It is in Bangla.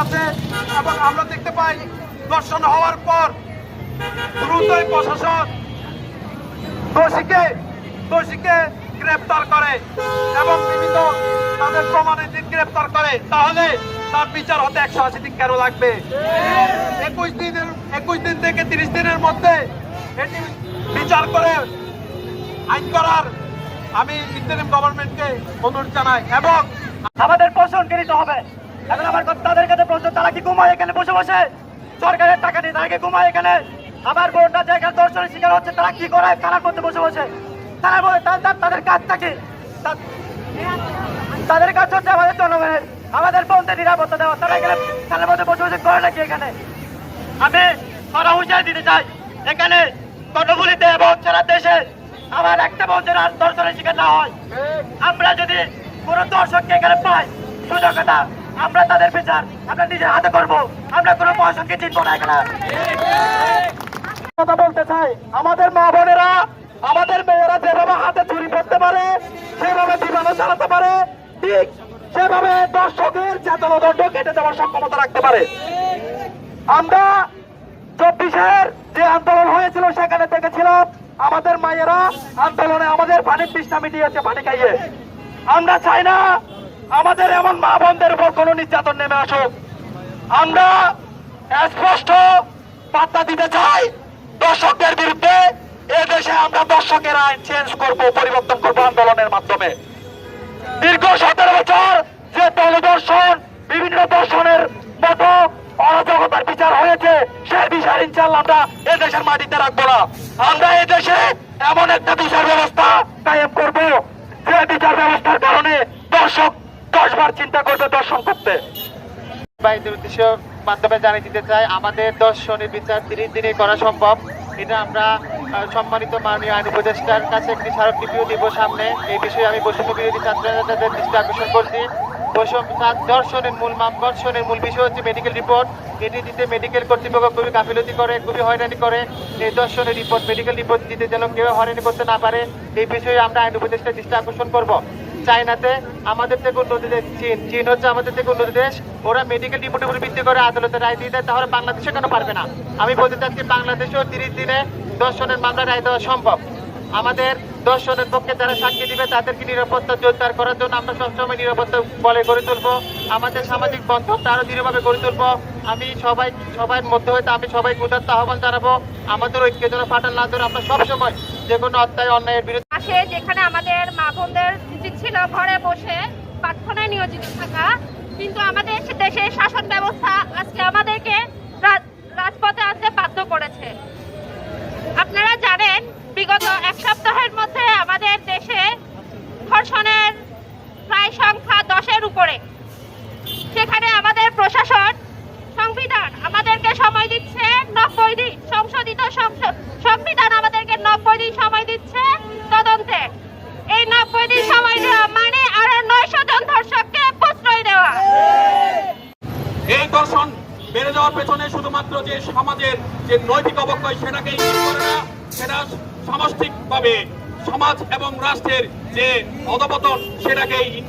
আছে এবং আমরা দেখতে পাই ধর্ষণ হওয়ার পর দ্রুতই প্রশাসন দোষীকে গ্রেপ্তার করে এবং বিভিন্ন তাদের প্রমাণের দিন গ্রেপ্তার করে, তাহলে তার বিচার হতে 180 দিন কেন লাগবে? 21 দিন থেকে 30 দিনের মধ্যে এটি বিচার করে আইন করার আমি ইন্টারিম গভর্নমেন্টকে অনুরোধ জানাই। এবং আমাদের প্রশ্ন গৃহীত হবে। এখন আমার তাদের কাছে প্রশ্ন, তারা কি ঘুমায় এখানে বসে বসে? সরকারের টাকা নিয়ে তারা কি ঘুমায় এখানে? আমার বোনরা যেখানে দর্শনের শিকার হচ্ছে তারা কি করে থানার মধ্যে বসে বসে? তাদের কাজটা কি? তাদের কাজ হচ্ছে আমাদের জনগণের, আমাদের বোনদের নিরাপত্তা দেওয়া। তারা এখানে থানার মধ্যে বসে বসে করে নাকি এখানে? আমি সারা হুঁশিয়ারি দিতে চাই, এখানে কর্ণফুলীতে এবং সারা দেশে আমার একটা বছর আর দর্শনের শিকার না হয়। আমরা যদি কোনো দর্শককে এখানে পাই, সুযোগটা আমরা তাদের বিচার আমরা নিজের হাতে করবো। আমরা কোনো প্রশাসনকে চিনবো না এখানে। কথা বলতে চাই, আমাদের মা বোনেরা, আমাদের মেয়েরা যেভাবে হাতে ছুরি পড়তে পারে, সেভাবে জীবনও চালাতে পারে, ঠিক সেভাবে দর্শকের চেতনা দণ্ড কেটে যাওয়ার সক্ষমতা রাখতে পারে। আমরা 24-এর যে আন্দোলন হয়েছিল সেখানে দেখেছিলাম আমাদের মায়েরা আন্দোলনে আমাদের পানির তৃষ্ণা মিটিয়েছে পানি খাইয়ে। আমরা চাই না আমাদের এমন মা বোনদের উপর কোনো নির্যাতন নেমে আসুক। আমরা স্পষ্ট বার্তা দিতে চাই দর্শকদের বিরুদ্ধে। এদেশে আমরা দর্শকের আইন চেঞ্জ করবো, পরিবর্তন করবো আন্দোলনের মাধ্যমে। দীর্ঘ 17 বছর যে দর্শন, বিভিন্ন দর্শনের মতো অরাজকতার বিচার হয়েছে, সেই বিচার ইনশাল্লাহ আমরা এদেশের মাটিতে রাখবো না। আমরা এদেশে এমন একটা বিচার ব্যবস্থা কায়েম করব যে বিচার ব্যবস্থার কারণে দর্শক 10 বার চিন্তা করবে দর্শন করতে। ভাইদের উদ্দেশ্য মাধ্যমে জানিয়ে দিতে চাই, আমাদের দর্শনের বিচার 30 দিনে করা সম্ভব। এটা আমরা সম্মানিত মাননীয় আইন উপদেষ্টার কাছে একটি স্মারকলিপিও দিব সামনে। এই বিষয়ে আমি বৈষম্য বিরোধী ছাত্র নেতাদের দৃষ্টি আকর্ষণ করছি। দর্শনের মূল বিষয় হচ্ছে মেডিকেল রিপোর্ট। এটি দিতে মেডিকেল কর্তৃপক্ষ খুবই গাফিলতি করে, খুবই হয়রানি করে। এই দর্শনের রিপোর্ট, মেডিকেল রিপোর্ট দিতে যেন কেউ হয়রানি করতে না পারে, এই বিষয়ে আমরা আইন উপদেষ্টার দৃষ্টি আকর্ষণ করব। চায়নাতে আমাদের থেকে উন্নত দেশ, চীন হচ্ছে আমাদের থেকে উন্নত দেশ। ওরা মেডিকেল রিপোর্টের উপর ভিত্তি করে আদালতে রায় দিয়ে দেয়, তাহলে বাংলাদেশে কেন পারবে না? আমি বলতে চাচ্ছি বাংলাদেশেও 30 দিনে দর্শনের মামলা রায় দেওয়া সম্ভব। আমাদের দর্শনের পক্ষে যারা সাক্ষী দিবে তাদেরকে নিরাপত্তা জোরদার করার জন্য আমরা সবসময় নিরাপত্তা বলে গড়ে তুলবো। আমাদের সামাজিক বন্ধনটা আরো দৃঢ়ভাবে গড়ে তুলবো। আমি সবার মধ্যে হয়তো আমি সবাইকে উদাত্ত আহ্বান জানাবো, আমাদের ঐক্য যেন ফাটাল না ধরে আমরা সবসময় যে কোনো অন্যায়ের বিরুদ্ধে। যেখানে আমাদের মা বোনদের উচিত ছিল ঘরে বসে প্রার্থনায় নিয়োজিত থাকা, কিন্তু আমাদের দেশের শাসন ব্যবস্থা আজকে আমাদেরকে রাজপথে আসতে বাধ্য করেছে। আপনারা জানেন বিগত 1 সপ্তাহের মধ্যে আমাদের দেশে ধর্ষণের প্রায় সংখ্যা 10-এর উপরে। সেখানে আমাদের প্রশাসন, সংবিধান আমাদেরকে সময় দিচ্ছে 90 দিন, সংশোধিত সংবিধান আমাদেরকে 90 দিন সময় দিচ্ছে তদন্তে। এই 90 দিন সময় দেওয়া মানে আরো 900 জন ধর্ষককে প্রশ্রয় দেওয়া। এই দর্শন বেড়ে যাওয়ার পেছনে শুধুমাত্র যে সমাজের যে নৈতিক অবক্ষয় সেটাকে ইঙ্গিত করে না, সেটা সামষ্টিকভাবে সমাজ এবং রাষ্ট্রের যে অধপতন সেটাকে ইঙ্গিত